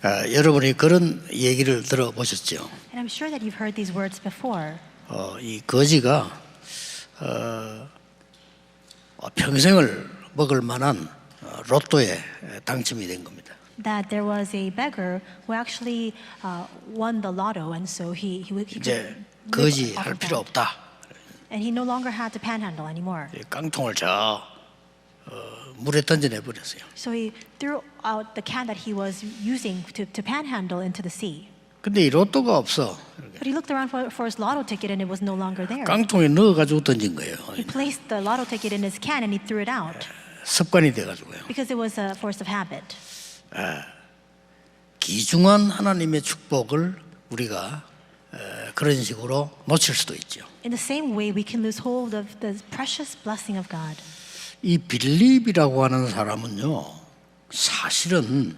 여러분이 그런 얘기를 들어보셨죠? And I'm sure that you've heard these words before. 이 거지가 평생을 먹을 만한 로또에 당첨이 된 겁니다. That there was a beggar who actually won the lotto, and so he 이제 could 거지 live off 할 of 필요 that. 없다. And he no longer had to panhandle anymore. 이 깡통을 물에 던져내 버렸어요. So he threw out the can that he was using to panhandle into the sea. 근데 이 로또가 없어. But he looked around for his lotto ticket, and it was no longer there. 깡통에 넣어가지고 던진 거예요. He placed the lotto ticket in his can and he threw it out 습관이 돼가지고요. because it was a force of habit. 귀중한 하나님의 축복을 우리가 그런 식으로 놓칠 수도 있죠. In the same way, we can lose hold of the precious blessing of God. 이 빌립이라고 하는 사람은요, 사실은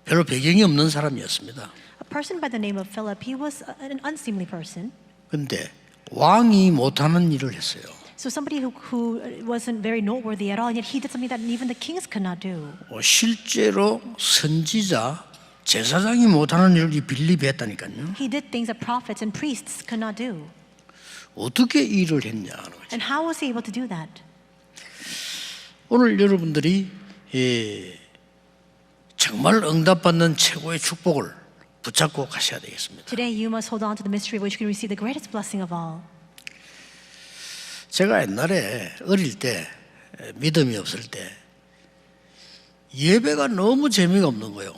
별로 배경이 없는 사람이었습니다. A person by the name of Philip, he was an unseemly person. 근데 왕이 못하는 일을 했어요. So somebody who wasn't very noteworthy at all, and yet he did something that even the kings could not do. 실제로 선지자, 제사장이 못하는 일을 이 빌립이 했다니까요. He did things that prophets and priests could not do. 어떻게 이 일을 했냐 하는 거죠. And how was he able to do that? 오늘 여러분들이 정말 응답받는 최고의 축복을 붙잡고 가셔야 되겠습니다. Today you must hold on to the mystery of which you can receive the greatest blessing of all. 제가 옛날에 어릴 때 믿음이 없을 때 예배가 너무 재미가 없는 거예요.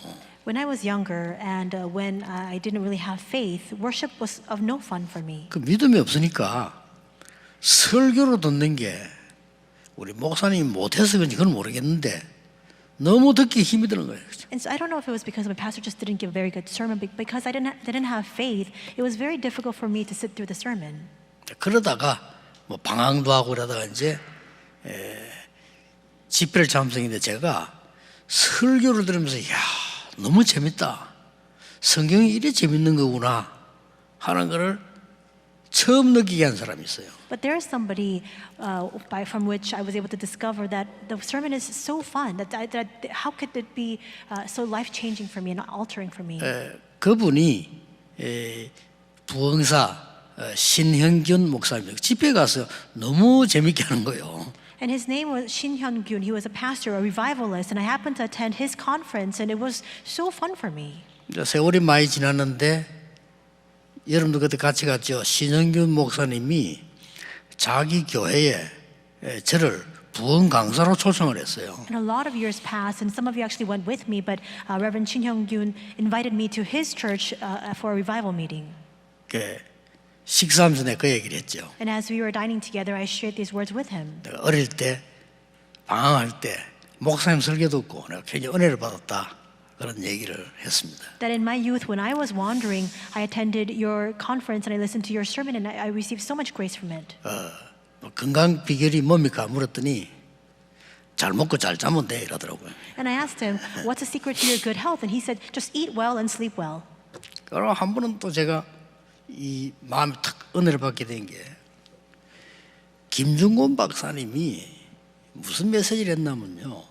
When I was younger and when I didn't really have faith, worship was of no fun for me. 그 믿음이 없으니까 설교로 듣는 게 우리 목사님이 못해서 그런지 그건 모르겠는데 너무 듣기 힘이 드는 거예요. And so I don't know if it was because my pastor just didn't give a very good sermon, but because I didn't have faith, it was very difficult for me to sit through the sermon. 그러다가 뭐 방황도 하고 그러다가 이제 집회를 참석했는데 제가 설교를 들으면서 야 너무 재밌다. 성경이 이래 재밌는 거구나 하는 거를 처음 느끼게 한 사람이 있어요. But there is somebody from which I was able to discover that the sermon is so fun. That how could it be so life-changing for me and altering for me? 그분이 부흥사 신형균 목사입니다. 집회 가서 너무 재밌게 하는 거예요. And his name was Shin Hyun-gyun. He was a pastor, a revivalist, and I happened to attend his conference, and it was so fun for me. 세월이 많이 지났는데 여러분도 그때 같이 갔죠. 신형균 목사님이 자기 교회에 저를 부흥 강사로 초청을 했어요. And a lot of years passed, and some of you actually went with me, but Reverend Shin Hyun-gyun invited me to his church for a revival meeting. 식사하면서 내가 그 얘기를 했죠. And as we were dining together, I shared these words with him. 내가 어릴 때 방황할 때 목사님 설교 듣고 내가 굉장히 은혜를 받았다 그런 얘기를 했습니다. That in my youth, when I was wandering, I attended your conference and I listened to your sermon, and I received so much grace from it. 건강 비결이 뭡니까? 물었더니 잘 먹고 잘 자면 돼 이러더라고요. And I asked him, "What's the secret to your good health?" And he said, "Just eat well and sleep well." 그럼 한 번은 또 제가 이 마음이 탁 은혜를 받게 된 게 김중곤 박사님이 무슨 메시지를 했냐면요.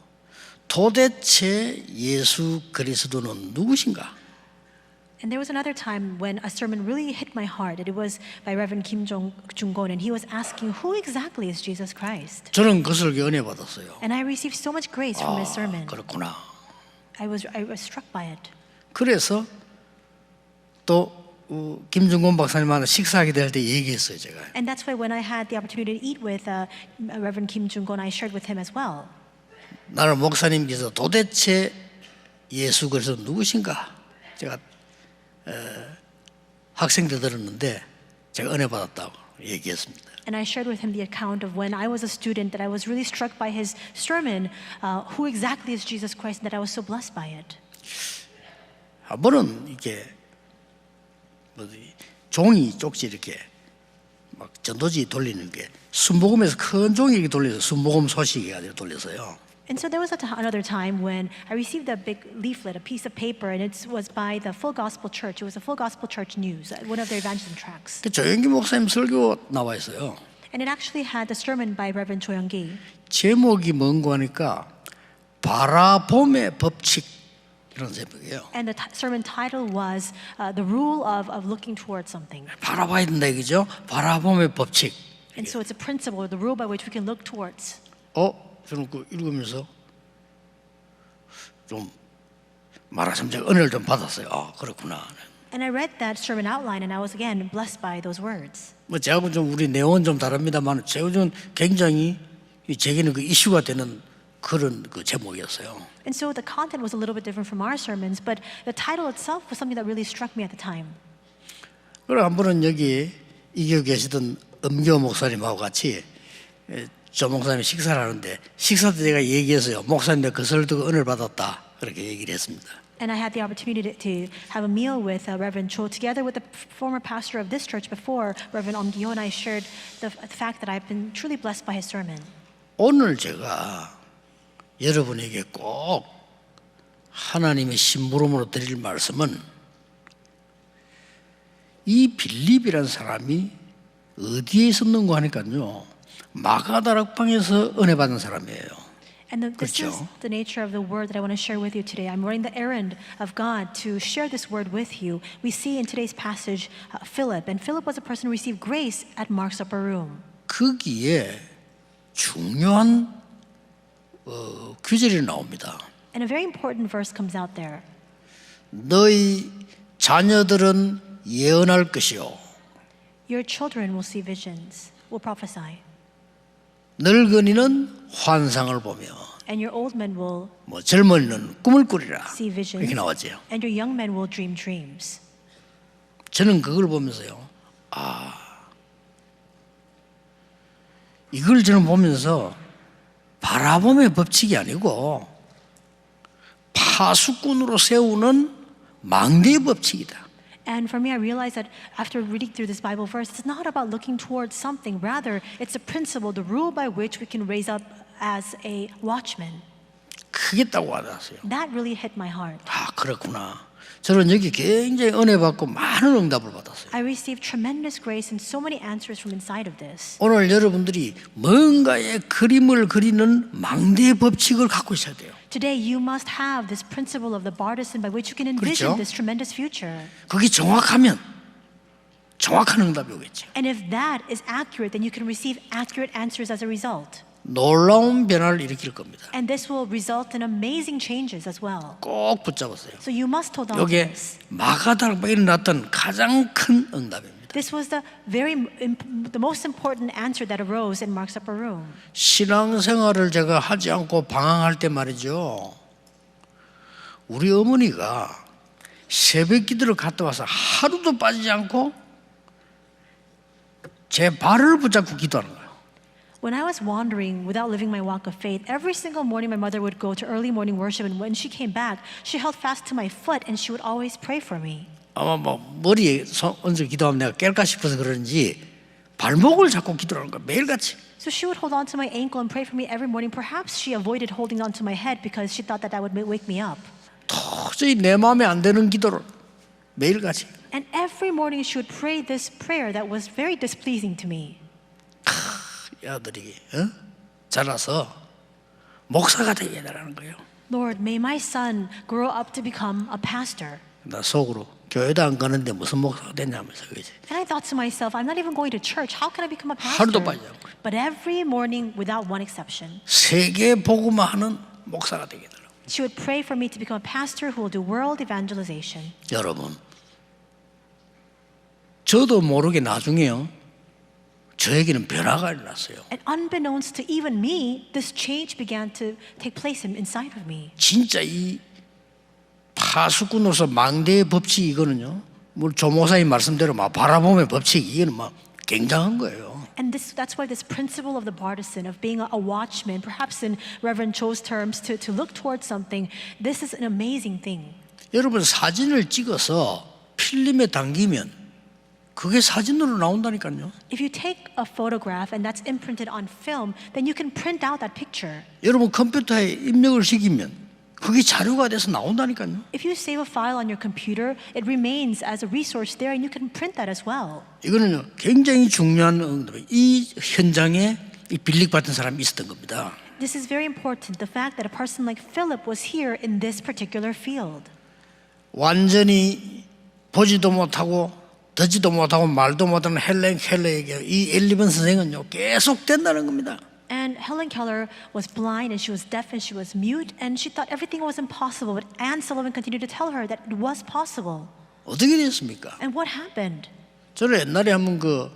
도대체 예수 그리스도는 누구신가? And there was another time when a sermon really hit my heart. It was by Reverend Kim Jong-gon, and he was asking, "Who exactly is Jesus Christ?" 저는 그 설교 은혜 받았어요. And I received so much grace from his sermon. 그렇구나. I was struck by it. 그래서 또 김중곤 박사님하고 식사하게 될 때 얘기했어요 제가. And that's why when I had the opportunity to eat with Reverend Kim Jong-gon, I shared with him as well. 나는 목사님께서 도대체 예수 그리스도 누구신가? 제가 학생 때 들었는데 제가 은혜 받았다고 얘기했습니다. And I shared with him the account of when I was a student that I was really struck by his sermon, who exactly is Jesus Christ, and that I was so blessed by it. 한 번은 이렇게 종이 쪽지 이렇게 막 전도지 돌리는 게 순복음에서 큰 종이 이렇게 돌려서 순복음 소식이 가지고 돌려서요. And so there was another time when I received a big leaflet, a piece of paper, and it was by the Full Gospel Church. It was a Full Gospel Church news, one of their evangelism tracts. 그 조영기 목사님 설교 나와 있어요. And it actually had the sermon by Reverend Cho Young-gi. 제목이 뭔고 하니까 바라봄의 법칙. 이런 제목이에요. And the sermon title was The Rule of Looking Towards Something. 바라봐야 된다 이거죠. 바라봄의 법칙. And so it's a principle, the rule by which we can look towards. 저는 그 읽으면서 좀 말하자면 제가 은혜를 좀 받았어요. 그렇구나. And I read that sermon outline and I was again blessed by those words. 뭐 제하고 좀 우리 내용은 좀 다릅니다만 제가 굉장히 제게는 그 이슈가 되는 그런 그 제목이었어요. And so the content was a little bit different from our sermons, but the title itself was something that really struck me at the time. 그래 한 번은 여기 이겨 계시던 엄교 목사님하고 같이 저 목사님이 식사를 하는데 식사 때 제가 얘기했어요. 목사님 그 설을 듣고 은혜를 받았다 그렇게 얘기를 했습니다. And I had the opportunity to have a meal with Reverend Cho together with the former pastor of this church before, Reverend Om-gyo, and I shared the fact that I've been truly blessed by his sermon. 오늘 제가 여러분에게 꼭 하나님의 심부름으로 드릴 말씀은 이 빌립이라는 사람이 어디에 있었는가 하니까요. 마가다락방에서 은혜 받은 사람이에요. And this is the nature of the word that I want to share with you today. I'm running the errand of God to share this word with you. We see in today's passage Philip, and Philip was a person who received grace at Mark's upper room. 거기에 중요한 규절이 나옵니다. And a very important verse comes out there. 너희 자녀들은 예언할 것이요. Your children will see visions, will prophesy. 늙은이는 환상을 보며 And your old men will 젊은이는 꿈을 꾸리라. see visions. 이렇게 나왔죠. And your young men will dream dreams. 저는 그걸 보면서요. 이걸 저는 보면서 바라봄의 법칙이 아니고 파수꾼으로 세우는 망대의 법칙이다. And for me, I realized that after reading through this Bible verse, it's not about looking towards something. Rather, it's a principle, the rule by which we can raise up as a watchman. 크게 딱 와닿았어요. That really hit my heart. 그렇구나. 저는 여기 굉장히 은혜 받고 많은 응답을 받았어요. I received tremendous grace and so many answers from inside of this. 오늘 여러분들이 뭔가의 그림을 그리는 망대의 법칙을 갖고 있어야 돼요. Today, you must have this principle of the bartisan by which you can envision 그렇죠? this tremendous future. 그게 정확하면 정확한 응답이 오겠죠. And if that is accurate, then you can receive accurate answers as a result. 놀라운 변화를 일으킬 겁니다. And this will result in amazing changes as well. 꼭 붙잡았어요. So you must hold on to 이게 this. 마가다락방에 일어났던 가장 큰 응답입니다. This was the most important answer that arose in Mark's upper room. 신앙생활을 제가 하지 않고 방황할 때 말이죠. 우리 어머니가 새벽기도를 갔다 와서 하루도 빠지지 않고 제 발을 붙잡고 기도하는 거예요. When I was wandering without living my walk of faith, every single morning my mother would go to early morning worship, and when she came back, she held fast to my foot and she would always pray for me. 아마 머리에 얹어 기도하면 내가 깰까 싶어서 그런지 발목을 잡고 기도하는 거야 매일같이. So she would hold on to my ankle and pray for me every morning. Perhaps she avoided holding on to my head because she thought that would wake me up. 도저히 내 마음에 안 드는 기도를 매일같이. And every morning she would pray this prayer that was very displeasing to me. 이 아들이 자라서 목사가 되게 해달라는 거예요. Lord, may my son grow up to become a pastor. 나 속으로 교회도 안 가는데 무슨 목사가 됐냐면서 그지. And I thought to myself, I'm not even going to church. How can I become a 하루도 pastor? 빠지지 않고. But every morning, without one exception, 세계 복음화 하는 목사가 되게 해달라고. she would pray for me to become a pastor who will do world evangelization. 여러분, 저도 모르게 나중에요. 저에게는 변화가 일어났어요. And unbeknownst to even me, this change began to take place inside of me. 진짜 이 파수꾼으로서 망대의 법칙 이거는요. 뭐 조목사님 말씀대로 막 바라봄의 법칙 이거는 막 굉장한 거예요. And that's why this principle of the partisan, of being a watchman, perhaps in Reverend Cho's terms, to look towards something, this is an amazing thing. 여러분 사진을 찍어서 필름에 당기면 그게 사진으로 나온다니까요. If you take a photograph and that's imprinted on film, then you can print out that picture. 여러분 컴퓨터에 입력을 시키면 그게 자료가 돼서 나온다니까요. If you save a file on your computer, it remains as a resource there and you can print that as well. 이거는요 굉장히 중요한 이 현장에 이 빌립 같은 사람이 있었던 겁니다. This is very important. The fact that a person like Philip was here in this particular field. 완전히 보지도 못하고 듣지도 못하고 말도 못하는 헬렌 켈러에게 이 엘리번 선생은요 계속 된다는 겁니다. And Helen Keller was blind and she was deaf and she was mute and she thought everything was impossible. But Anne Sullivan continued to tell her that it was possible. 어떻게 됐습니까? And what happened? 저는 옛날에 한번 그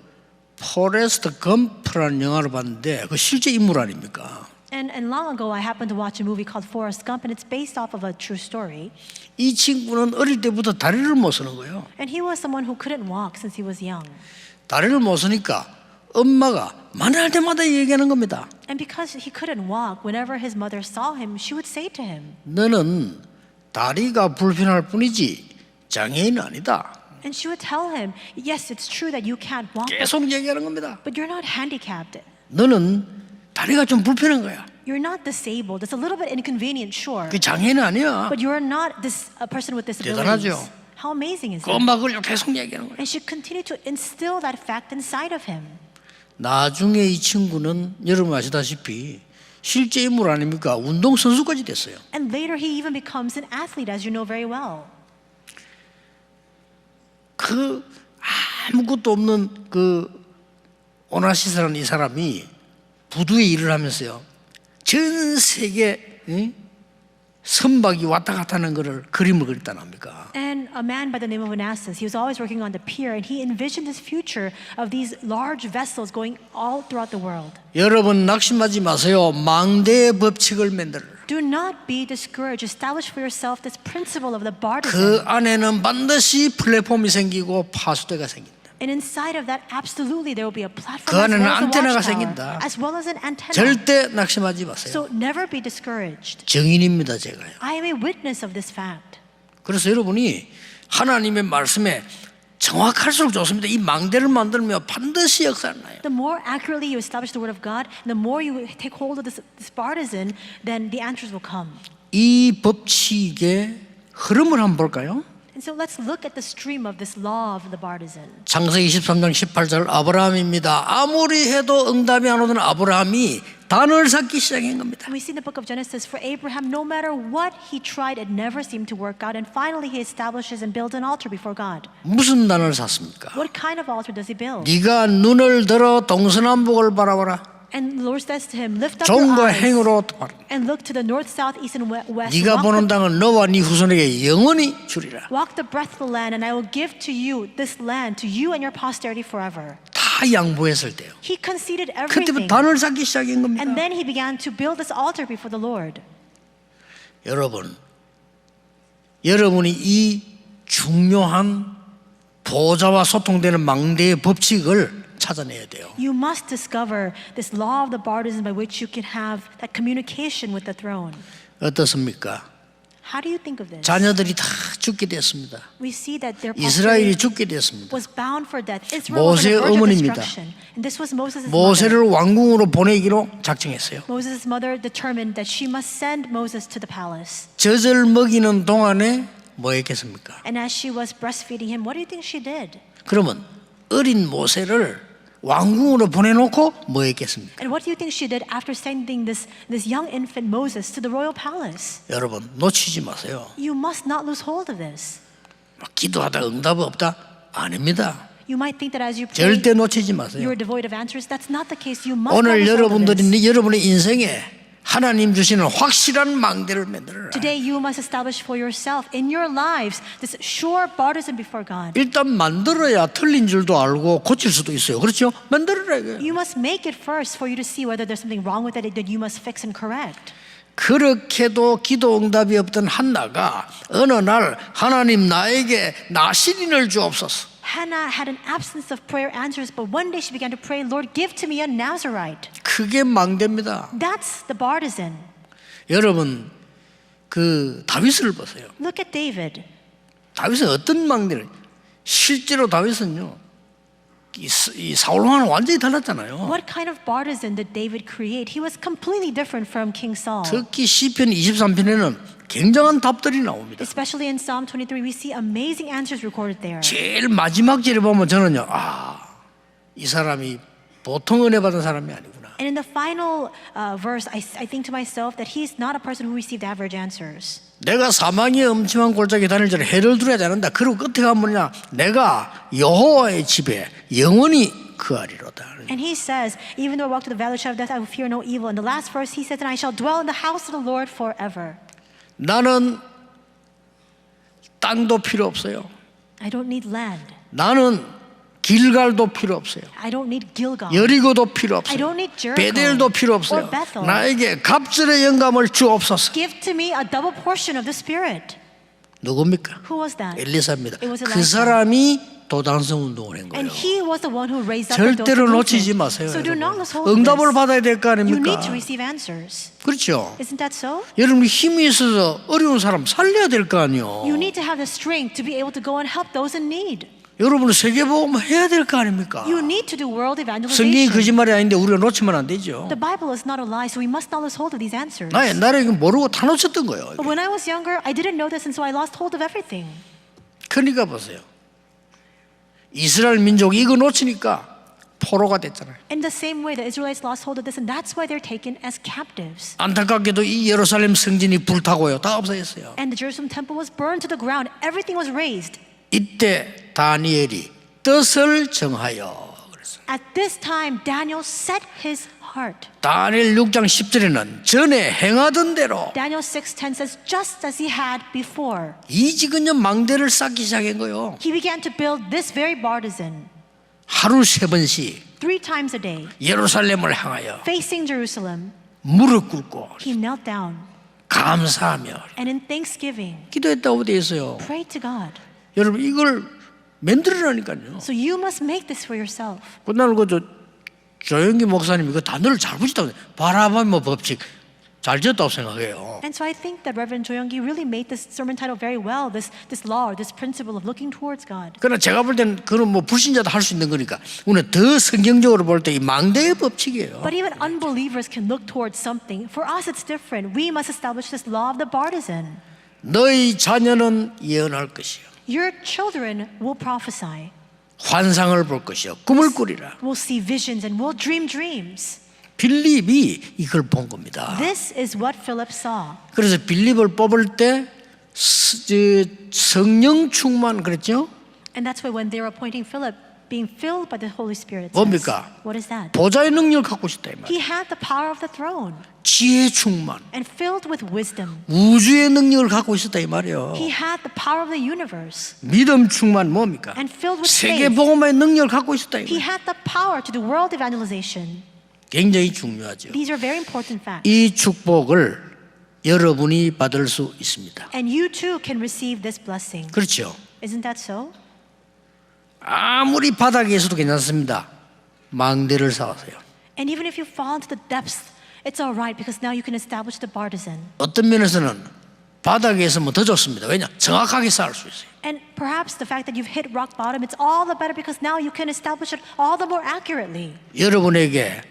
포레스트 검프라는 영화를 봤는데 그 실제 인물 아닙니까? And long ago I happened to watch a movie called Forrest Gump and it's based off of a true story. 이 친구는 어릴 때부터 다리를 못 쓰는 거예요. And he was someone who couldn't walk since he was young. 다리를 못 쓰니까 엄마가 만날 때마다 얘기하는 겁니다. And because he couldn't walk, whenever his mother saw him, she would say to him, 너는 다리가 불편할 뿐이지 장애인은 아니다. and she would tell him, yes, it's true that you can't walk, 계속 얘기하는 겁니다. but you're not handicapped. 너는 다리가 좀 불편한 거야. You're not disabled. It's a little bit inconvenient, sure. 그 장애인은 아니야. But you're not a person with disabilities. 대단하죠. How amazing is 그 it? 엄마가 그걸 계속 얘기하는 거야. And she continued to instill that fact inside of him. 나중에 이 친구는 여러분 아시다시피 실제 인물 아닙니까? 운동선수까지 됐어요. And later he even becomes an athlete, as you know very well. 그 아무것도 없는 그 오나시스라는 이 사람이 부두에 일을 하면서요. 전 세계 선박이 왔다 갔다 하는 거를 그림을 그렸다는 겁니까? And a man by the name of Onassis, he was always working on the pier and he envisioned this future of these large vessels going all throughout the world. 여러분 낙심하지 마세요. 망대의 법칙을 만들어. Do not be discouraged. Establish for yourself this principle of the bartizan. 그 안에는 반드시 플랫폼이 생기고 파수대가 생긴다. And inside of that, absolutely, there will be a platform 그 안에는 as well as a 안테나가 watchtower, 생긴다. as well as an antenna. 절대 낙심하지 마세요. So never be discouraged. 증인입니다, 제가요. I am a witness of this fact. 그래서 여러분이 하나님의 말씀에 정확할수록 좋습니다. 이 망대를 만들면 반드시 역사를 나요. The more accurately you establish the word of God, the more you take hold of this bartizan, then the answers will come. 이 법칙의 흐름을 한번 볼까요? And so let's look at the stream of this law of the bartizan. 창세기 23장 18절 아브라함입니다. 아무리 해도 응답이 안 오던 아브라함이 단을 쌓기 시작한 겁니다. And we see in the book of Genesis, for Abraham, no matter what he tried, it never seemed to work out. And finally, he establishes and builds an altar before God. 무슨 단을 쌓습니까? What kind of altar does he build? 네가 눈을 들어 동서남북을 바라보라. And the Lord says to him, lift up your 종과 eyes 행으로 바라. and look to the north, south, east, and west. 네가 보는 땅은 너와 네 후손에게 영원히 주리라. Walk the breadth of the land, and I will give to you this land, to you and your posterity forever. 다 양보했을 때요. He conceded 그때부터 everything. 단을 쌓기 시작한 겁니다. And then he began to build this altar before the Lord. 여러분이 이 중요한 보좌와 소통되는 망대의 법칙을 찾아내야 돼요. You must discover this law of the bartizan by which you can have that communication with the throne. 어떻습니까? How do you think of this? 자녀들이 다 죽게 됐습니다. We see that their 이스라엘이 posterity 죽게 됐습니다. was bound for death. Israel was on 모세의 the verge of 어머니입니다. destruction. And this was Moses' mother. 모세를 왕궁으로 보내기로 작정했어요. Moses' mother determined that she must send Moses to the palace. 젖을 먹이는 동안에 뭐 했겠습니까? And as she was breastfeeding him, what do you think she did? 그러면 어린 모세를 왕궁으로 보내놓고 뭐 했겠습니까? And what do you think she did after sending this young infant Moses to the royal palace? 여러분 놓치지 마세요. You must not lose hold of this. 기도하다 응답 없다? 아닙니다. You might think that as you pray, 절대 놓치지 마세요. you're devoid of answers. That's not the case. You must not 오늘 lose hold of 여러분들이 this. 여러분의 인생에 하나님 주시는 확실한 망대를 만들어라. Today you must establish for yourself in your lives this sure bartizan before God. 일단 만들어야 틀린 줄도 알고 고칠 수도 있어요. 그렇죠? 만들어라 이거예요. You must make it first for you to see whether there's something wrong with it that you must fix and correct. 그렇게도 기도 응답이 없던 한나가 어느 날 하나님 나에게 나시린을 주옵소서. Hannah had an absence of prayer answers, but one day she began to pray, Lord, give to me a Nazarite. 그게 망대입니다. That's the bartizan. 여러분 그 다윗을 보세요. Look at David. 다윗은 어떤 망대를 실제로 다윗은요 이 사울과는 완전히 달랐잖아요. What kind of bartizan did David create? He was completely different from King Saul. 특히 시편 23편에는 굉장한 답들이 나옵니다. Especially in Psalm 23, we see amazing answers recorded there. 제일 마지막 절에 보면 저는요, 이 사람이 보통 은혜 받은 사람이 아니구나. And in the final verse, I think to myself that he's not a person who received average answers. 내가 사망의 엄침한 골짜기 다닐 전에 해를 두려워하지 않는다. 그리고 끝에 가면 뭐냐? 내가 여호와의 집에 영원히 거하리로다. And he says, even though I walk through the valley of the shadow of death, I will fear no evil. In the last verse, he says, and I shall dwell in the house of the Lord forever. 나는 땅도 필요 없어요. I don't need land. 나는 길갈도 필요 없어요. I don't need Gilgal. 여리고도 필요 I 없어요. don't need Jericho. 베델도 필요 없어요. Or Bethel. 나에게 갑절의 영감을 주옵소서. Give to me a double portion of the Spirit. 누굽니까? Who was that? 엘리사입니다. It was 그 Elijah. 사람이 도단성 운동을 한 거예요. And he was the one who raised up the 절대로 Dothan 놓치지 movement. 마세요. So do not lose hold 응답을 of this. 받아야 될 거 You 아닙니까? need to receive answers. 그렇죠. Isn't that so? 여러분 힘이 있어서 어려운 사람 살려야 될 거 아니에요. You need to have the strength to be able to go and help those in need. 여러분은 세계복음 해야 될 거 아닙니까? You need to do world 성경이 evangelization. 거짓말이 아닌데 우리가 놓치면 안 되죠. The Bible is not a lie, so we must not lose hold of these answers. 나 옛날에 이거 모르고 다 놓쳤던 거예요. But when I was younger, I didn't know this, and so I lost hold of everything. 그러니까 보세요. 이스라엘 민족이 이거 놓치니까 포로가 됐잖아요. In the same way, the Israelites lost hold of this, and that's why they're taken as captives. 안타깝게도 이 예루살렘 성전이 불타고요. 다 없어졌어요. And the Jerusalem temple was burned to the ground. Everything was razed. 이때 다니엘이 뜻을 정하여 그랬어요. At this time, Daniel set his heart. 다니엘 6장 10절에는 전에 행하던 대로 Daniel 6:10 says, just as he had before. 이지근년 망대를 쌓기 시작한 거예요. He began to build this very bartizan 하루 3번씩 3 times a day, 예루살렘을 향하여 facing Jerusalem. 무릎 꿇고 He knelt down 감사하며 and in thanksgiving 기도했다고 되어 있어요. prayed to God. 여러분 이걸 만들어라니까요. So you must make this for yourself. 그날 조영기 목사님이 그 단어를 잘 붙였다고 바라보며 법칙 잘 지었다고 생각해요. And so I think that Reverend Jo Young-gi really made this sermon title very well. This law, or this principle of looking towards God. 그러나 제가 볼 때는 그건 뭐 불신자도 할 수 있는 거니까 우리는 더 성경적으로 볼 때 이 망대의 법칙이에요. But even unbelievers can look towards something. For us, it's different. We must establish this law of the bartizan. 너희 자녀는 예언할 것이요. Your children will prophesy, 환상을 볼 것이요. 꿈을 꾸리라. will see visions, and will dream dreams. 빌립이 이걸 본 겁니다. This is what Philip saw. 그래서 빌립을 뽑을 때 성령 충만 그랬죠? And that's why when they were appointing Philip, being filled by the Holy Spirit, 뭡니까? what is that? 보좌의 능력을 갖고 있었다 이 말. He had the power of the throne 지혜 충만, and filled with wisdom. 우주의 능력을 갖고 있었다 이 말이에요. He had the power of the universe 믿음 충만 뭡니까? and filled with 세계 faith. 복음의 능력을 갖고 있었다 이 He 말이에요. had the power to do world evangelization. 굉장히 중요하죠. These are very important facts. 이 축복을 여러분이 받을 수 있습니다. And you too can receive this blessing. 그렇죠. Isn't that so? 아무리 바닥에 있어도 괜찮습니다. 망대를 쌓으세요. And even if you fall into the depths, it's all right because now you can establish the bartizan. 어떤 면에서는 바닥에 있으면 더 좋습니다. 왜냐? 정확하게 쌓을 수 있어요. And perhaps the fact that you've hit rock bottom, it's all the better because now you can establish it all the more accurately. 여러분에게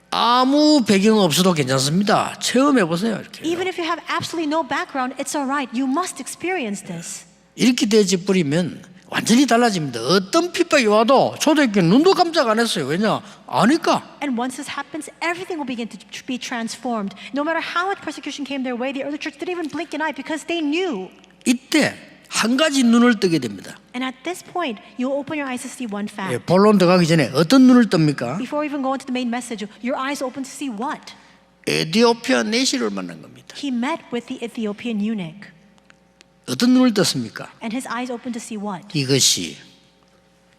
아무 배경 없어도 괜찮습니다. 체험해 보세요. 이렇게. Even if you have absolutely no background, it's all right. You must experience this. 이렇게 되지 뿌리면 완전히 달라집니다. 어떤 핍박이 와도 초대교회 눈도 깜짝 안 했어요. 왜냐? 아니까. And once this happens, everything will begin to be transformed. No matter how much persecution came their way, the early church didn't even blink an eye because they knew. 이때 한 가지 눈을 뜨게 됩니다. And at this point, you'll open your eyes to see one fact. 본론 들어가기 전에 어떤 눈을 뜹니까? Before we even go into the main message, your eyes open to see what? 에티오피아 내시를 만난 겁니다. He met with the Ethiopian eunuch. 어떤 눈을 떴습니까? And his eyes opened to see what? 이것이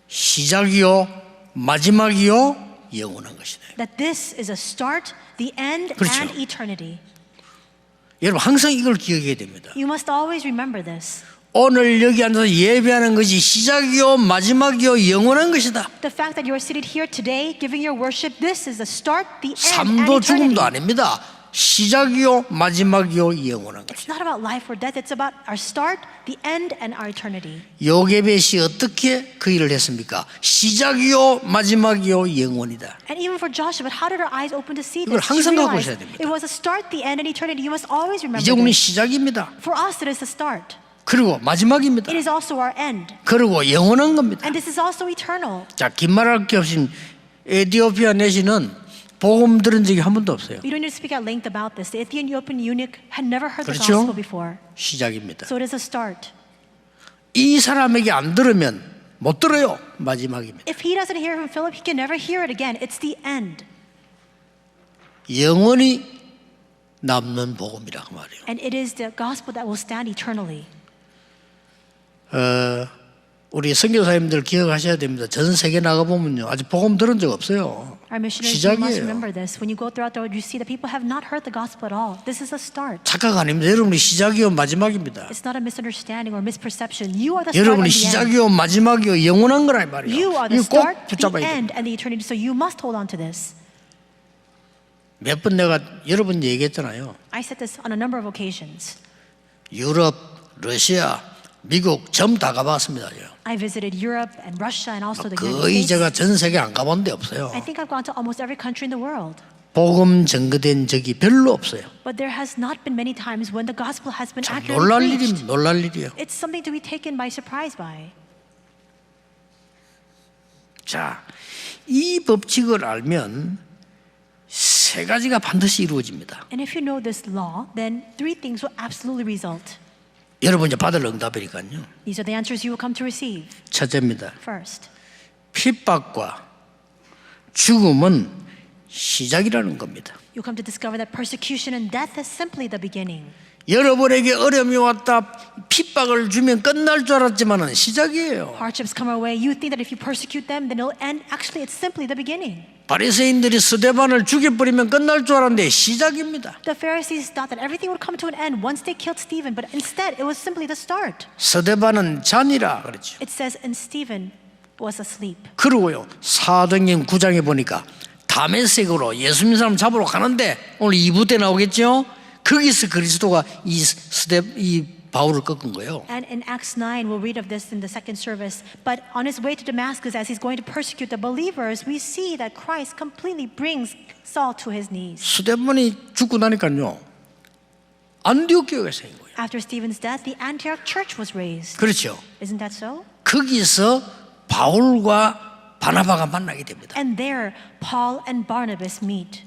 시작이요, 마지막이요, 영원한 것이다. That this is a start, the end, 그렇죠. and eternity. 여러분 항상 이걸 기억해야 됩니다. You must always remember this. 오늘 여기 앉아서 예배하는 것이 시작이요, 마지막이요, 영원한 것이다. The fact that you are seated here today, giving your worship, this is the start, the end, and 삶도 eternity. 죽음도 아닙니다. 시작이요, 마지막이요, 영원한 것이다. It's not about life or death. It's about our start, the end, and our eternity. 요게벳이 어떻게 그 일을 했습니까? 시작이요, 마지막이요, 영원이다. And even for Joshua, but how did our eyes open to see 이걸 this? 항상 To 갖고 realize 있어야 됩니다. it was a start, the end, and eternity. You must always remember 이제 우리는 this. 시작입니다. For us, it is the start. 그리고 마지막입니다. It is also our end. 그리고 영원한 겁니다. And this is also eternal. 자, 긴 말할 게 없이 에티오피아 내시는 복음 들은 적이 한 번도 없어요. You don't need to speak at length about this. The Ethiopian eunuch had never heard the 그렇죠? gospel before. 시작입니다. So it is a start. 이 사람에게 안 들으면 못 들어요. 마지막입니다. If he doesn't hear from Philip, he can never hear it again. It's the end. 영원히 남는 복음이라고 말이에요. And it is the gospel that will stand eternally. 우리 선교사님들 기억하셔야 됩니다. 전 세계 나가보면요, 아직 복음 들은 적 없어요. Our missionaries you must 시작이에요. remember this. When you go throughout the world, you see that people have not heard the gospel at all. This is a start. 착각 아닙니다. 여러분이 시작이요 마지막입니다. It's not a misunderstanding or misperception. You are the start 여러분이 and the end. 시작이요 마지막이요 영원한 거라 이 말이에요. You are the 이거 꼭 start, the 붙잡아야 돼요. end, and the eternity. So you must hold on to this. 몇 번 내가 여러 번 얘기했잖아요. I said this on a number of occasions. 유럽, 러시아, 미국 전부 다 가봤습니다. I visited Europe and Russia and also the United 거의 States. 제가 전 세계 안 가본 데 없어요. I think I've gone to almost every country in the world. 복음 증거된 적이 별로 없어요. But there has not been many times when the gospel has been 참 accurately 놀랄 preached. 일입니다. 놀랄 일이에요. It's something to be taken by surprise by. 자, 이 법칙을 알면 세 가지가 반드시 이루어집니다. And if you know this law, then three things will absolutely result. 여러분 이제 받을 응답이니까요. These are the answers you will come to receive. 첫째입니다. First, 핍박과 죽음은 시작이라는 겁니다. you'll come to discover that persecution and death is simply the beginning. 여러분에게 어려움이 왔다 핍박을 주면 끝날 줄 알았지만은 시작이에요. Hardships come our way. You think that if you persecute them, then it'll end. Actually, it's simply the beginning. 바리새인들이 스데반을 죽여버리면 끝날 줄 알았는데 시작입니다. The Pharisees thought that everything would come to an end once they killed Stephen, but instead it was simply the start. 스데반은 잔이라 그랬죠. It says, and Stephen was asleep. 그러고요 사도행전 9장에 보니까 다메섹으로 예수님 사람 잡으러 가는데 오늘 2부 때 나오겠죠. 거기서 그리스도가 이 바울을 꺾은 거예요. And in Acts 9, we'll read of this in the second service. But on his way to Damascus, as he's going to persecute the believers, we see that Christ completely brings Saul to his knees. 스데반이 죽고 나니까요 안디옥 교회가 생긴 거예요. After Stephen's death, the Antioch church was raised. 그렇죠. Isn't that so? 거기서 바울과 바나바가 만나게 됩니다. And there, Paul and Barnabas meet.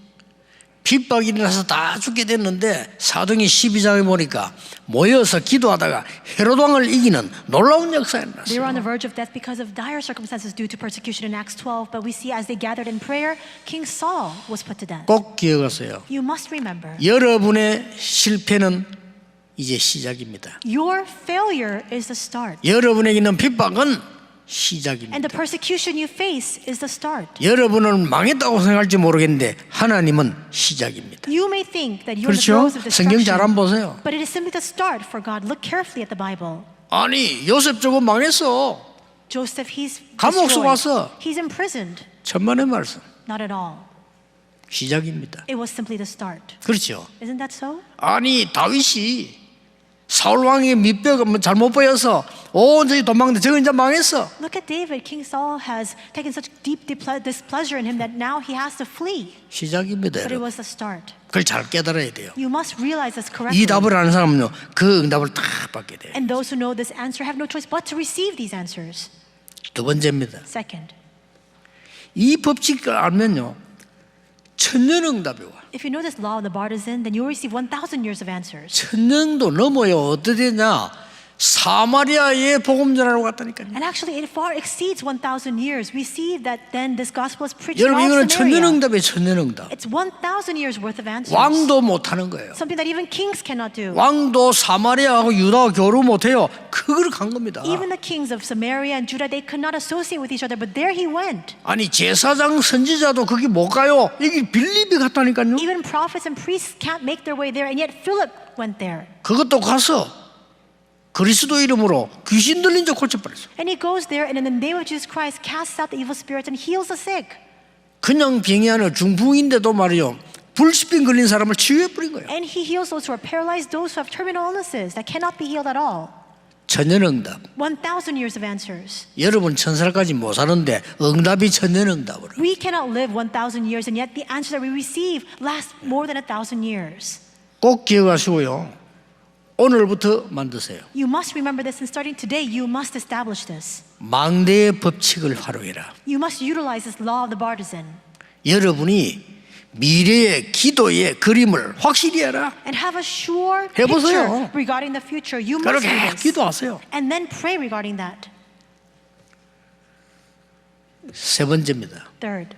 핍박이 일어나서 다 죽게 됐는데 사도행전 12장에 보니까 모여서 기도하다가 헤롯 왕을 이기는 놀라운 역사가 They were on the 일어났어요. verge of death because of dire circumstances due to persecution in Acts 12. But we see as they gathered in prayer, King Saul was put to death. 꼭 기억하세요. You must remember, 여러분의 실패는 이제 시작입니다. your failure is the start. 여러분에게 있는 핍박은 And 시작입니다. the persecution you face is the start. 여러분은 망했다고 생각할지 모르겠는데 하나님은 시작입니다. You may think that you're the 그렇죠? throes of 성경 잘 안 destruction, 보세요. but it is simply the start for God. Look carefully at the Bible. 아니 요셉 저거 망했어. Joseph, he's 감옥 속 destroyed. 왔어. He's imprisoned. 천만의 말씀. Not at all. 시작입니다. It was simply the start. 그렇죠. Isn't that so? 아니 다윗이 사울 왕의 밑뼈가 잘못 보여서 온전히 도망는데 저거 이제 망했어. Look at David. King Saul has taken such deep displeasure in him that now he has to flee. 시작입니다. But it 여러분. was the start. 그걸 잘 깨달아야 돼요. You must realize this 이 correctly. 답을 아는 사람은요 그 응답을 다 받게 돼요. And those who know this answer have no choice but to receive these answers. 두 번째입니다. Second, 이 법칙을 알면요 천년응답이 와. if you know this law of the partisan, then you will receive 1,000 years of answers. 천년도 넘어요. 어떻게 되냐 사마리아의 복음 전하러 갔다니까요. And actually, it far exceeds 1,000 years. We see that then this gospel is preached in 여러분 all 이거는 Samaria. 천년응답이에요. 천년응답. It's 1,000 years worth of answers. 왕도 못하는 거예요. Something that even kings cannot do. 왕도 사마리아하고 유다와 교류 못해요. 그걸 간 겁니다. Even the kings of Samaria and Judah, they could not associate with each other, but there he went. 아니 제사장 선지자도 거기 못 가요. 여기 빌립이 갔다니까요. Even prophets and priests can't make their way there, and yet Philip went there. 그것도 가서 그리스도 이름으로 귀신 들린 자 고쳐버렸어. And he goes there, and in the name of Jesus Christ, casts out the evil spirits and heals the sick. 그냥 병이 아니라 중풍인데도 말이요 불치병 걸린 사람을 치유해버린 거예요. And he heals those who are paralyzed, those who have terminal illnesses that cannot be healed at all. 천년응답. 1,000 years of answers. 여러분 1000살까지 못 사는데 응답이 천년응답으로. We cannot live 1,000 years, and yet the answer that we receive lasts more than 1,000 years. 꼭 기억하시고요. 오늘부터 만드세요. You must remember this, and starting today, you must establish this. 망대의 법칙을 활용해라. You must utilize this law of the partisan. 여러분이 미래의 기도의 그림을 확실히 해라. And have a sure 해보세요. picture regarding the future. You must 그렇게 do this. 기도하세요. And then pray regarding that. 세 번째입니다. Third,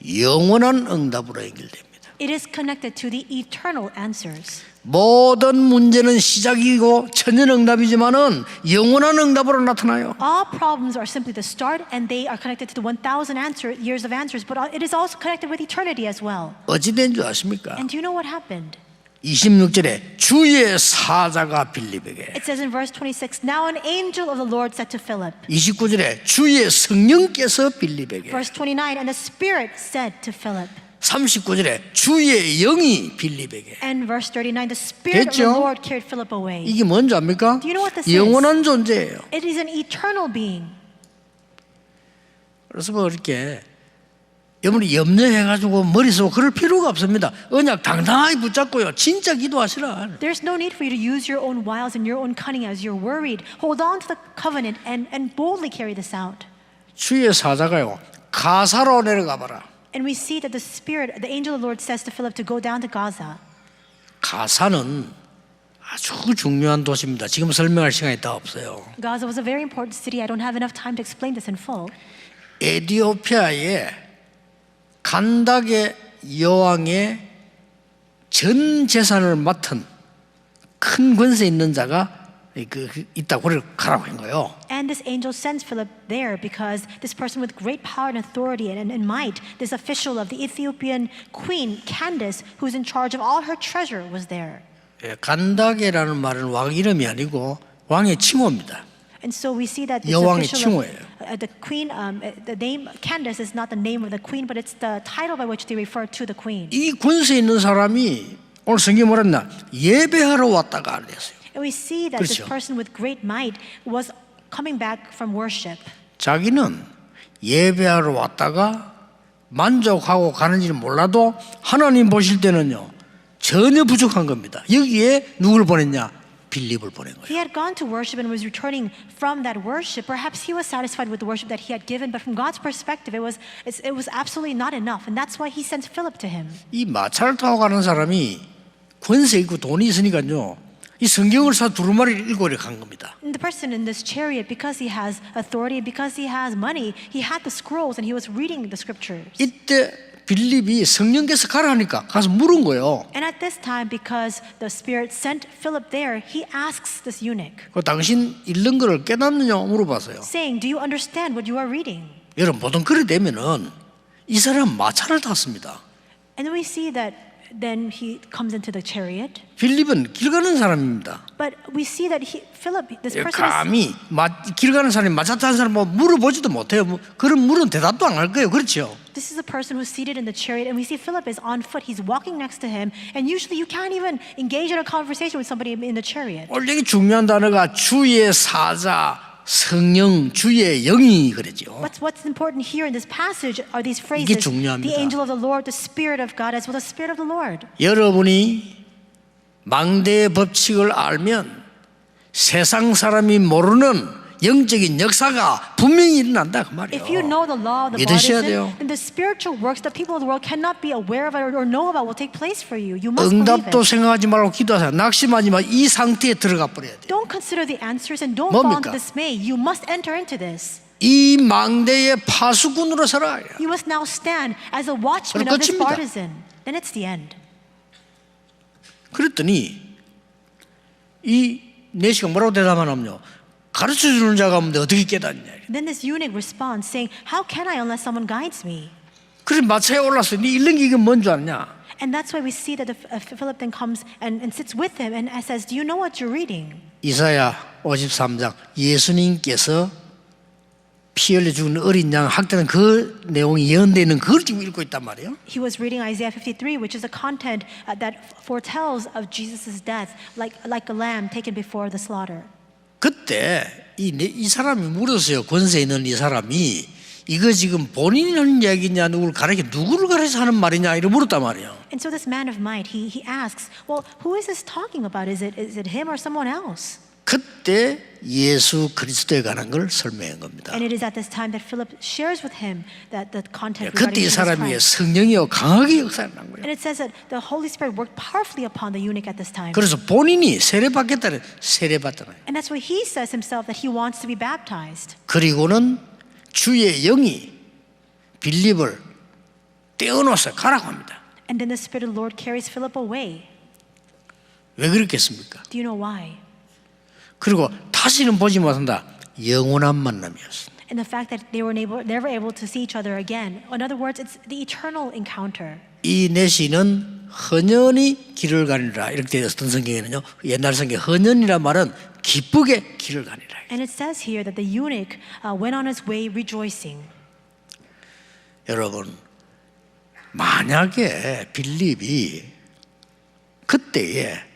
영원한 응답으로 연결됩니다. it is connected to the eternal answers. 모든 문제는 시작이고 천연응답이지만은 영원한 응답으로 나타나요. All problems are simply the start, and they are connected to the 1,000 years of answers, but it is also connected with eternity as well. 어찌 된 줄 아십니까? And do you know what happened? 26절에 주의 사자가 빌립에게, It says in verse 26, now an angel of the Lord said to Philip. 29절에 주의 성령께서 빌립에게, Verse 29, and the Spirit said to Philip. 39절에 주의 영이 빌립에게. And verse 39, the Spirit of the 됐죠? Lord carried Philip away. 이게 뭔지 압니까? Do you know what this is? 영원한 존재예요. It is an eternal being. 그래서 뭐 이렇게 여러분이 염려해가지고 머릿속으로 그럴 필요가 없습니다. 언약 당당하게 붙잡고요. 진짜 기도하시라. There's no need for you to use your own wiles and your own cunning as you're worried. Hold on to the covenant and boldly carry this out. 주의 사자가요, 가사로 내려가 봐라. And we see that the Spirit, the angel of the Lord says to Philip to go down to Gaza. 가사는 아주 중요한 도시입니다. 지금 설명할 시간이 다 없어요. Gaza was a very important city. I don't have enough time to explain this in full. 에티오피아의 간닥의 여왕의 전 재산을 맡은 큰 권세 있는 자가 있다고 그걸 가라고 한 거예요. And this angel sends Philip there because this person with great power and authority and might, this official of the Ethiopian queen Candace, who's in charge of all her treasure, was there. 간닥이라는 말은 왕 이름이 아니고 왕의 칭호입니다. And so we see that this 여왕의 official 칭호예요. the queen, the name Candace is not the name of the queen, but it's the title by which they refer to the queen. 이 권세 있는 사람이 오늘 성경에 뭐랬나? 예배하러 왔다가 그랬어요. And we see that this 그렇죠. person with great might was coming back from worship. 자기는 예배하러 왔다가 만족하고 가는지는 몰라도 하나님 보실 때는요 전혀 부족한 겁니다. 여기에 누굴 보냈냐? 빌립을 보낸 거예요. He had gone to worship and was returning from that worship. Perhaps he was satisfied with the worship that he had given, but from God's perspective, it was absolutely not enough, and that's why he sent Philip to him. 이 마차를 타고 가는 사람이 권세 있고 돈이 있으니까요. 이 성경을 사 두루마리를 읽고 이렇게 간 겁니다. And the person in this chariot, because he has authority, because he has money, he had the scrolls and he was reading the scriptures. 이때 빌립이 성령께서 가라 하니까 가서 물은 거예요. And at this time, because the Spirit sent Philip there, he asks this eunuch, 당신 읽는 거를 깨닫느냐 물어봤어요. saying, do you understand what you are reading? 여러분 보통 그래 되면은 이 사람 마차를 탔습니다. And then we see that then he comes into the chariot. 빌립은 길 가는 사람입니다. But we see that Philip, this person is, 감히 길 가는 사람이 마차 타는 사람 뭐 물어보지도 못해요. 그런 물은 대답도 안 할 거예요. 그렇죠? this is a person who's seated in the chariot, and we see Philip is on foot. He's walking next to him, and usually you can't even engage in a conversation with somebody in the chariot. 오늘 여기 중요한 단어가 주의 사자, 성령, 주의 영이 그러죠. But what's important here in this passage are these phrases: 중요합니다. the angel of the Lord, the Spirit of God, as well as the Spirit of the Lord. 여러분이 망대의 법칙을 알면 세상 사람이 모르는 영적인 역사가 분명히 일어난다 그 말이에요. If you know the law of the 믿으셔야 body, 돼요. then the spiritual works that people of the world cannot be aware of or know about will take place for you. You must believe 응답도 it. 생각하지 말고 기도하세요. 낙심하지 마. 이 상태에 들어가 버려야 돼요. Don't consider the answers and don't fall into 뭡니까? dismay. You must enter into this. 이 망대의 파수꾼으로 살아야 You must now stand as a watchman 그럼 of this 끝입니다. partisan. Then it's the end. 그랬더니 이 내시가 뭐라고 대답하냐면요. 가르쳐주는 자가 없는데 어떻게 깨닫냐. Then this eunuch responds, saying, "How can I unless someone guides me?" 그래서 마차에 올랐어요. 네 읽는 게 이게 뭔 줄 아냐. And that's why we see that Philip then comes and sits with him and says, "Do you know what you're reading?" 이사야 53장 예수님께서 피 흘려 죽은 어린 양 학대는 그 내용이 예언되어 있는 그걸 지금 읽고 있단 말이에요. He was reading Isaiah 53, which is the content that foretells of Jesus' death, like a lamb taken before the slaughter. 그때 이 사람이 물었어요. 권세 있는 이 사람이 이거 지금 본인이 하는 이야기냐 누구를 가르쳐서 하는 말이냐 이렇게 물었단 말이에요. And so this man of might, he asks, "Well, who is this talking about? Is it him or someone else?" 그때 예수 그리스도에 관한 걸 설명한 겁니다. And it is at this time that Philip shares with him that the content 그때 regarding 이 Jesus 사람이 Christ. 성령이요 강하게 역사를 한 거예요. And it says that the Holy Spirit worked powerfully upon the eunuch at this time. 그래서 본인이 세례받겠다는 세례받잖아요. And that's why he says himself that he wants to be baptized. 그리고는 주의 영이 빌립을 떼어놓아서 가라고 합니다. And then the Spirit of the Lord carries Philip away. 왜 그렇겠습니까? Do you know why? 그리고 다시는 보지 못한다. 영원한 만남이었습니다. And the fact that they were never able to see each other again. In other words, it's the eternal encounter. 이 내시는 헌연히 길을 가니라 이렇게 되어 어떤 성경에는요. 옛날 성경 헌연이란 말은 기쁘게 길을 가니라. And it says here that the eunuch went on his way rejoicing. 여러분 만약에 빌립이 그때에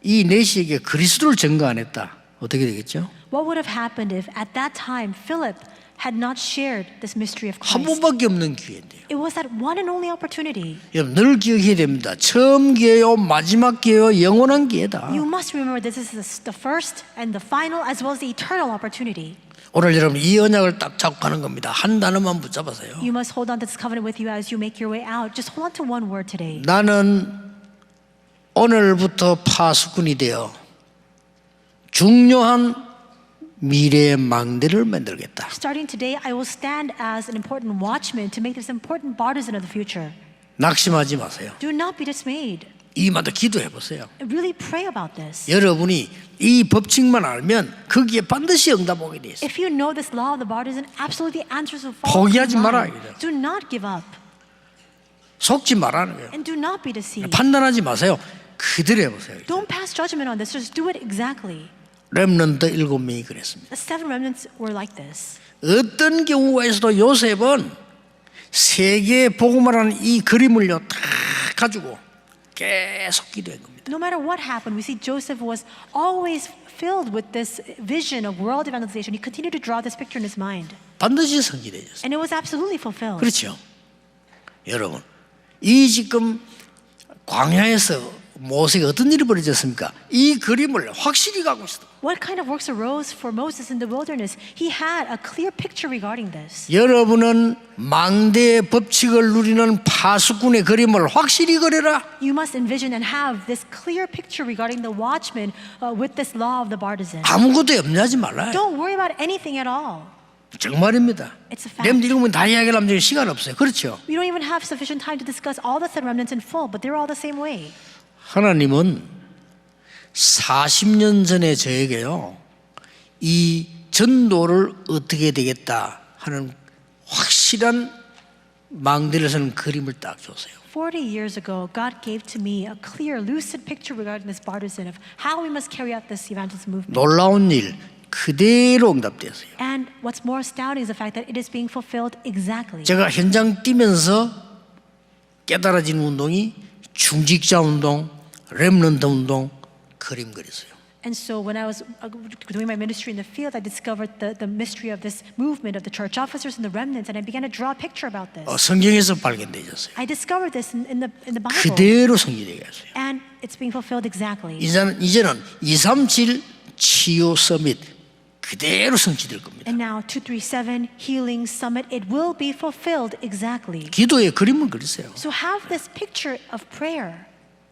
이 내시에게 그리스도를 증거 안 했다. 어떻게 되겠죠? What would have happened if at that time Philip had not shared this mystery of 한 Christ? 번밖에 없는 기회인데요. It was that one and only opportunity. 여러분 늘 기억해야 됩니다. 처음 기회요, 마지막 기회요, 영원한 기회다. You must remember this is the first and the final as well as the eternal opportunity. 오늘 여러분 이 언약을 딱 잡고 가는 겁니다. 한 단어만 붙잡아서요. You must hold on to this covenant with you as you make your way out. Just hold on to one word today. 나는 오늘부터 파수꾼이 되어 중요한 미래의 망대를 만들겠다. Starting today, I will stand as an important watchman to make this important partisan of the future. 낙심하지 마세요. Do not be dismayed. 이마다 기도해 보세요. Really pray about this. 여러분이 이 법칙만 알면 거기에 반드시 응답 오게 돼 있어요. If you know this law of the partisan, absolutely the answers will fall. 포기하지 into 말아야 line. 돼요. Do not give up 속지 말라는 거예요. and do not be deceived. 판단하지 마세요. 그대로 해보세요. Don't pass judgment on this. Just do it exactly. 렘넌트 7명이 그랬습니다. The 7 remnants were like this. 어떤 경우가 있어도 요셉은 세계에 복음하라는 이 그림을요 다 가지고 계속 기도한 겁니다. No matter what happened, we see Joseph was always filled with this vision of world evangelization. He continued to draw this picture in his mind. 반드시 성취되었어요. And it was absolutely fulfilled. 그렇죠. 여러분, 이 지금 광야에서 모세가 어떤 일이 벌어졌습니까? 이 그림을 확실히 갖고 있어. What kind of works arose for Moses in the wilderness? He had a clear picture regarding this. 여러분은 망대의 법칙을 누리는 파수꾼의 그림을 확실히 그려라. You must envision and have this clear picture regarding the watchman with this law of the partisan. 아무것도 염려하지 말라. Don't worry about anything at all. 정말입니다. It's a fact. 렘 읽으면 다 이야기하려면 시간 없어요. 그렇죠? We don't even have sufficient time to discuss all the 7 remnants in full, but they're all the same way. 하나님은 40년 전에 저에게요 이 전도를 어떻게 되겠다 하는 확실한 망대를 서는 그림을 딱 줬어요. 40 years ago, God gave to me a clear, lucid picture regarding this partisan of how we must carry out this evangelism movement. 놀라운 일 그대로 응답되었어요. And what's more astounding is the fact that it is being fulfilled exactly. 제가 현장 뛰면서 깨달아지는 운동이 중직자 운동, 렘넌트 운동, 그림 그리세요. And so when I was doing my ministry in the field, I discovered the mystery of this movement of the church officers and the remnants, and I began to draw a picture about this. 성경에서 발견되었어요. I discovered this in the Bible. 그대로 성취되게 했어요. And it's being fulfilled exactly. 이제는 237 치유 서밋 그대로 성취될 겁니다. And now 237 Healing Summit, it will be fulfilled exactly. 기도의 그림을 그리세요. So have this picture of prayer.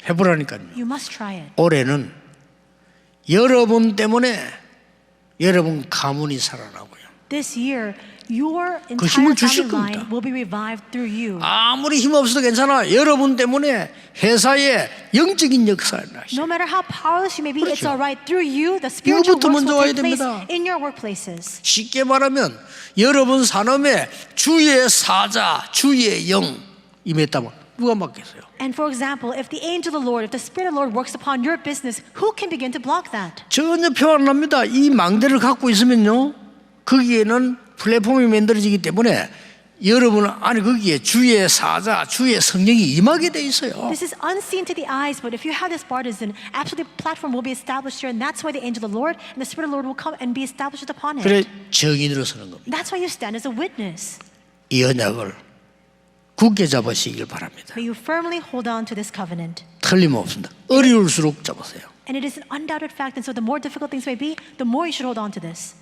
해보라니까요. You must try it. 올해는 여러분 때문에 여러분 가문이 살아나고요. This year, your 그 entire 힘을 주실 family 겁니다. line will be revived through you. 아무리 힘 없어도 괜찮아. 여러분 때문에 회사에 영적인 역사를 나시죠. No matter how powerless you may be, it's 그렇죠. all right. Through you, the spiritual 이거부터 works 먼저 will 와야 take place 됩니다. in your workplaces. 쉽게 말하면 여러분 산업에 주의 사자, 주의 영 임했다면 누가 막겠어요? And for example, if the angel of the Lord, if the Spirit of the Lord works upon your business, who can begin to block that? 전혀 표현 안 납니다. 이 망대를 갖고 있으면요, 거기에는 플랫폼이 만들어지기 때문에 여러분 안에 거기에 주의 사자, 주의 성령이 임하게 돼 있어요. This is unseen to the eyes, but if you have this partisan, absolutely the platform will be established here, and that's why the angel of the Lord and the Spirit of the Lord will come and be established upon 그래 it. 정인으로 서는 겁니다. That's why you stand as a witness. 이 언약을 굳게 잡으시길 바랍니다. May you firmly hold on to this covenant. 틀림없습니다. 어려울수록 잡으세요. And it is an undoubted fact. And so the more difficult things may be, the more you should hold on to this.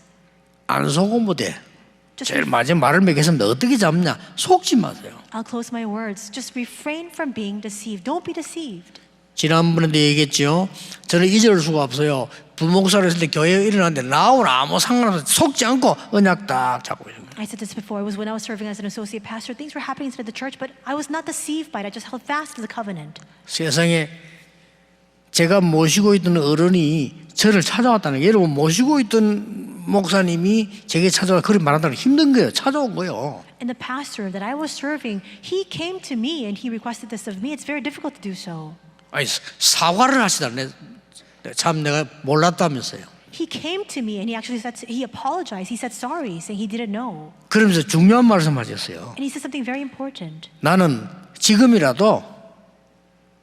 안 속으면 돼. 제일 마지막 말을 맺겠습니다. 어떻게 잡냐? 속지 마세요. I'll close my words. Just refrain from being deceived. Don't be deceived. 지난번에도 얘기했죠. 저는 잊을 수가 없어요. 부목사를 했을 때 교회에 일어났는데 나오나 아무 상관없이 속지 않고 언약 딱 잡고 있는 거예요. I said this before. It was when I was serving as an associate pastor. Things were happening inside the church, but I was not deceived by it. I just held fast to the covenant. 세상에 제가 모시고 있던 어른이 저를 찾아왔다는 게 여러분 모시고 있던 목사님이 제게 찾아와 그렇게 말한다는 게 힘든 거예요. 찾아온 거예요. And the pastor that I was serving, he came to me and he requested this of me. It's very difficult to do so. 아니 사과를 하시다네. 참 내가 몰랐다면서요. He came to me and he actually said he apologized. He said sorry, saying he didn't know. 그러면서 중요한 말씀하셨어요. And he said something very important. 나는 지금이라도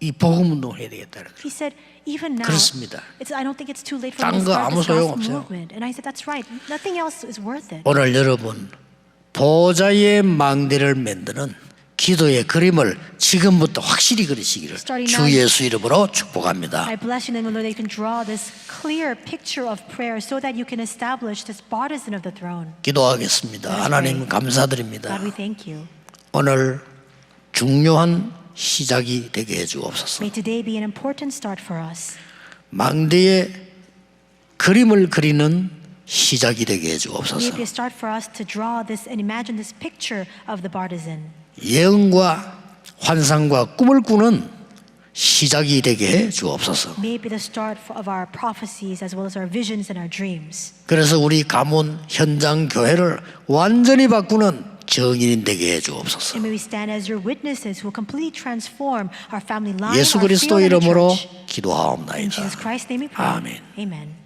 이 복음 운동을 해야 되겠다. He said, even now, 그렇습니다. I don't think it's too late for 딴 me to 거 start 아무 this 소용 gospel 없어요. movement. And I said, that's right. Nothing else is worth it. 오늘 여러분 보좌의 망대를 만드는 기도의 그림을 지금부터 확실히 그리시기를 주 예수 이름으로 축복합니다. I bless you in the name of the Lord that you can draw this clear picture of prayer so that you can establish this partisan of the throne. 기도하겠습니다. 하나님 감사드립니다. God, we thank you. 오늘 중요한 시작이 되게 해주옵소서. May today be an important start for us. 망대의 그림을 그리는 시작이 되게 해주옵소서. May it be a start for us to draw this and imagine this picture of the partisan. 예언과 환상과 꿈을 꾸는 시작이 되게 해 주옵소서. May it be the start of our prophecies as well as our visions and our dreams. 그래서 우리 가문 현장 교회를 완전히 바꾸는 정인이 되게 해 주옵소서. And may we stand as your witnesses who will completely transform our family life, 예수 our 그리스도 field and our 이름으로 church. In 기도하옵나이다. Jesus Christ's name we pray. 아멘. Amen.